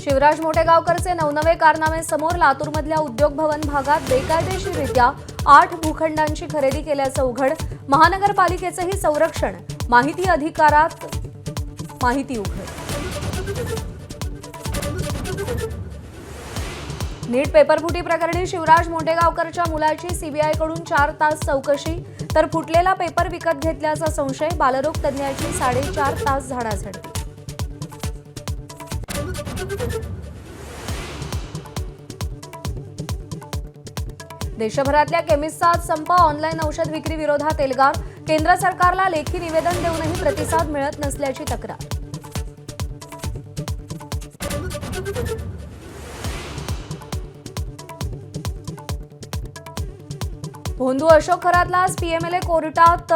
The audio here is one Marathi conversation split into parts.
शिवराज मोटेगावकरचे नवनवे कारनामे समोर. लातूरमधल्या उद्योग भवन भागात बेकायदेशीररित्या 8 भूखंडांची खरेदी केल्याचं उघड. महानगरपालिकेचंही संरक्षण. माहिती अधिकारात माहिती उघड. नीट पेपरफुटी प्रकरणी शिवराज मोटेगावकरच्या मुलाची सीबीआयकडून 4 तास चौकशी. तर फुटलेला पेपर विकत घेतल्याचा संशय. बालरोग तज्ज्ञाची 4.5 तास झाडाझडती. देशभरातल्या केमिस्टचा संप. ऑनलाईन औषध विक्री विरोधात एल्गार. केंद्र सरकारला लेखी निवेदन देऊनही प्रतिसाद मिळत नसल्याची तक्रार. भोंदू अशोक खरातला आज पीएमएलए कोर्टात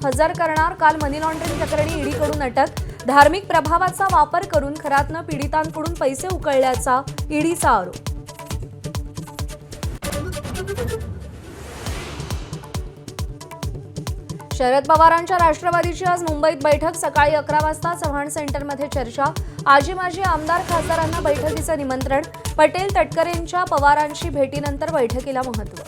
हजर करणार. काल मनी लॉन्ड्रिंग प्रकरणी ईडीकडून अटक. धार्मिक प्रभावाचा वापर करून खरातनं पीडितांकडून पैसे उकळल्याचा ईडीचा आरोप. शरद पवारांच्या राष्ट्रवादीची आज मुंबईत बैठक. सकाळी 11 वाजता चव्हाण सेंटरमध्ये चर्चा. आजी माजी आमदार खासदारांना बैठकीचं निमंत्रण. पटेल तटकरेंच्या पवारांशी भेटीनंतर बैठकीला महत्त्व.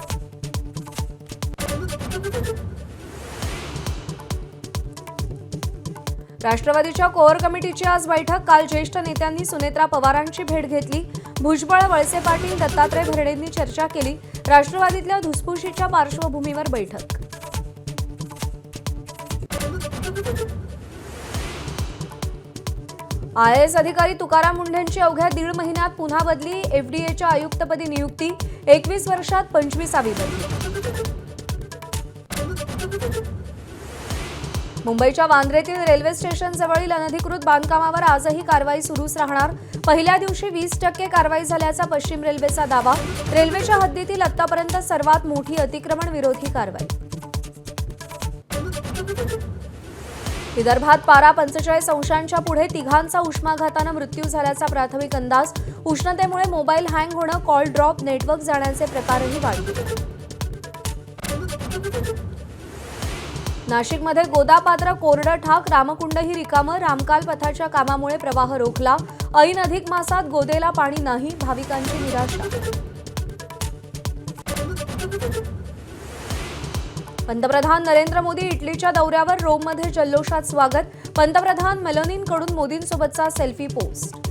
राष्ट्रवादीच्या कोअर कमिटीची आज बैठक. काल ज्येष्ठ नेत्यांनी सुनेत्रा पवारांची भेट घेतली. भुजबळ, वळसे पाटील, दत्तात्रय भरणेंनी चर्चा केली. राष्ट्रवादीतल्या धुसफुशीच्या पार्श्वभूमीवर बैठक. आयएएस अधिकारी तुकाराम मुंढेंची अवघ्या 1.5 महिन्यात पुन्हा बदली. एफडीएच्या आयुक्तपदी नियुक्ती. 21 वर्षात 25वी बदली. मुंबईच्या वांद्रेतील रेल्वे स्टेशन जवळील अनधिकृत बांधकामावर आजही कारवाई सुरूच राहणार. पहिल्या दिवशी 20% कारवाई झाल्याचा पश्चिम रेल्वेचा दावा. रेल्वेच्या हद्दीतील आतापर्यंत सर्वात मोठी अतिक्रमण विरोधी कारवाई. विदर्भात पारा 45 अंशांच्या पुढे. तिघांचा उष्माघाताने मृत्यू झाल्याचा प्राथमिक अंदाज. उष्णतेमुळे मोबाईल हँग होणं, कॉल ड्रॉप, नेटवर्क जाण्याचे प्रकारही वाढले. नाशिकमध्ये गोदापात्र कोरडं ठाक. रामकुंडही रिकामं. रामकाल पथाच्या कामामुळे प्रवाह रोखला. ऐन अधिक मासात गोदेला पाणी नाही. भाविकांची निराशा. पंतप्रधान नरेंद्र मोदी इटलीच्या दौऱ्यावर. रोममध्ये जल्लोषात स्वागत. पंतप्रधान मेलोनींकडून मोदींसोबतचा सेल्फी पोस्ट.